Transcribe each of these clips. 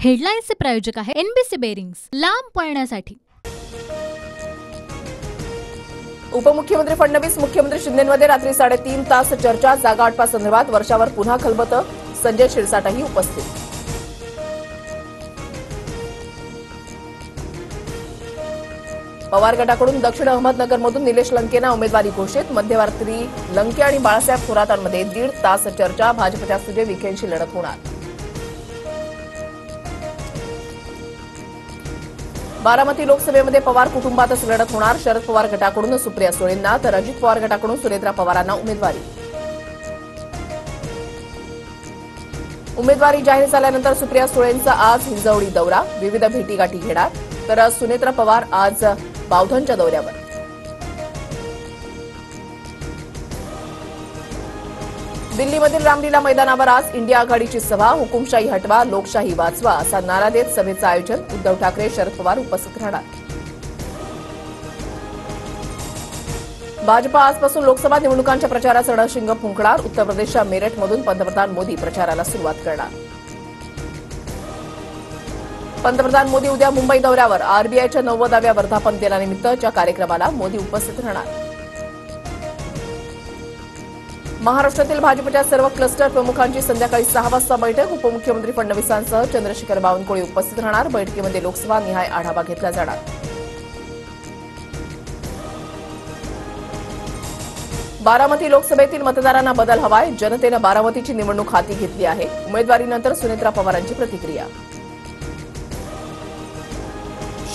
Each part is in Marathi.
हेडलाईन्सचे प्रायोजक आहे एनबीसी बेरिंग्स, लांब पळण्यासाठी। उपमुख्यमंत्री फडणवीस मुख्यमंत्री शिंदेंमध्ये रात्री 3.5 तास चर्चा। जागा वाटपासंदर्भात वर्षावर पुन्हा खलबत। संजय शिरसाटही उपस्थित। पवार गटाकडून दक्षिण अहमदनगरमधून निलेश लंकेंना उमेदवारी घोषित। मध्यरात्री लंके आणि बाळासाहेब थोरातांमध्ये 1.5 तास चर्चा। भाजपच्या सुजय विखेंची लढत होणार। बारामती लोकसभेमध्ये पवार कुटुंबातच लढत होणार। शरद पवार गटाकडून सुप्रिया सुळेंना तर अजित पवार गटाकडून सुनेत्रा पवारांना उमेदवारी जाहीर झाल्यानंतर सुप्रिया सुळेंचा आज हिंजवडी दौरा। विविध भेटीगाठी घेणार तर सुनेत्रा पवार आज बावधनच्या दौऱ्यावर। दिल्लीमधील रामलीला मैदानावर आज इंडिया आघाडीची सभा। हुकुमशाही हटवा, लोकशाही वाचवा असा नारा देत सभेचं आयोजन। उद्धव ठाकरे, शरद पवार उपस्थित राहणार। भाजपा आजपासून लोकसभा निवडणुकांच्या प्रचाराचं रणशिंग फुंकणार। उत्तर प्रदेशच्या मेरठमधून पंतप्रधान मोदी प्रचाराला सुरुवात करणार। पंतप्रधान मोदी उद्या मुंबई दौऱ्यावर। आरबीआयच्या 90व्या वर्धापन दिनानिमित्तच्या कार्यक्रमाला मोदी उपस्थित राहणार। महाराष्ट्रातील भाजपच्या सर्व क्लस्टर प्रमुखांची संध्याकाळी 6 वाजता बैठक। उपमुख्यमंत्री फडणवीसांसह चंद्रशेखर बावनकुळे उपस्थित राहणार। बैठकीमध्ये लोकसभा निहाय आढावा घेतला जाणार। बारामती लोकसभेतील मतदारांना बदल हवाय। जनतेनं बारामतीची निवडणूक हाती घेतली आहे। उमेदवारीनंतर सुनेत्रा पवारांची प्रतिक्रिया।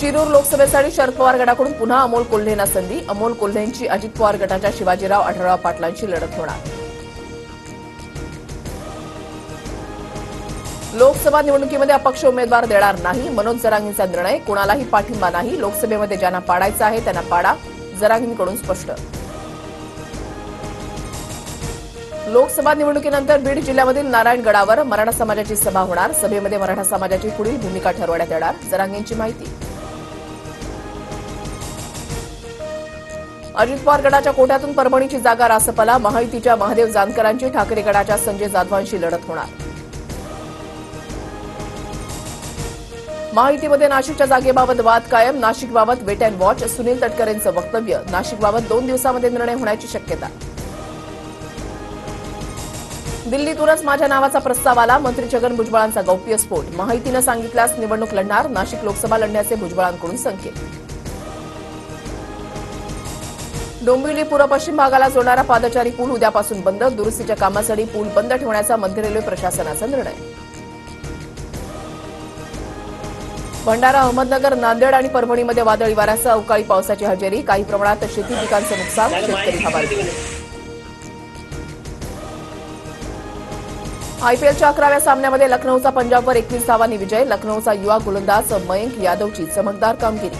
शिरूर लोकसभेसाठी शरद पवार गटाकडून पुन्हा अमोल कोल्हेंना संधी। अमोल कोल्हेंची अजित पवार गटाच्या शिवाजीराव आढळराव पाटलांची लढत होणार। लोकसभा निवडणुकीमध्ये अपक्ष उमेदवार देणार नाही। मनोज जरांगेंचा निर्णय। कोणालाही पाठिंबा नाही। लोकसभेमध्ये ज्यांना पाडायचं आहे त्यांना पाडा, जरांगेंकडून स्पष्ट। लोकसभा निवडणुकीनंतर बीड जिल्ह्यामधील नारायणगडावर मराठा समाजाची सभा होणार। सभेमध्ये मराठा समाजाची पुढील भूमिका ठरवण्यात येणार। जरांगेंची माहिती। अजित पवार गटाच्या कोट्यातून परभणीची जागा रासपला। महायुतीच्या महादेव जानकरांची ठाकरे गटाच्या संजय जाधवांशी लढत होणार। महायुतीमध्ये नाशिकच्या जागेबाबत वाद कायम। नाशिकबाबत वेट अँड वॉच। सुनील तटकरेंचं वक्तव्य। नाशिकबाबत 2 दिवसांमध्ये निर्णय होण्याची शक्यता। दिल्लीतूनच माझ्या नावाचा प्रस्ताव आला। मंत्री छगन भुजबळांचा गौप्यस्फोट। महायुतीनं सांगितल्यास निवडणूक लढणार। नाशिक लोकसभा लढण्याचे भुजबळांकडून संकेत। डोंबिवली पूर्व पश्चिम भागाला जोडणारा पादचारी पूल उद्यापासून बंद। दुरुस्तीच्या कामासाठी पूल बंद ठेवण्याचा मध्य रेल्वे प्रशासनाचा निर्णय। भंडारा, अहमदनगर, नांदेड आणि परभणीमध्ये वादळी वाऱ्यासह अवकाळी पावसाची हजेरी। काही प्रमाणात शेती पिकांचं नुकसान। शेतकरी हवालदिल। आयपीएलच्या 11व्या सामन्यामध्ये लखनौचा पंजाबवर 21 धावांनी विजय। लखनौचा युवा गोलंदाज मयंक यादवची चमकदार कामगिरी।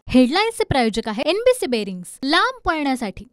हेडलाईन्सचे प्रायोजक आहे एनबीसी बेरिंग्स, लांब पळण्यासाठी।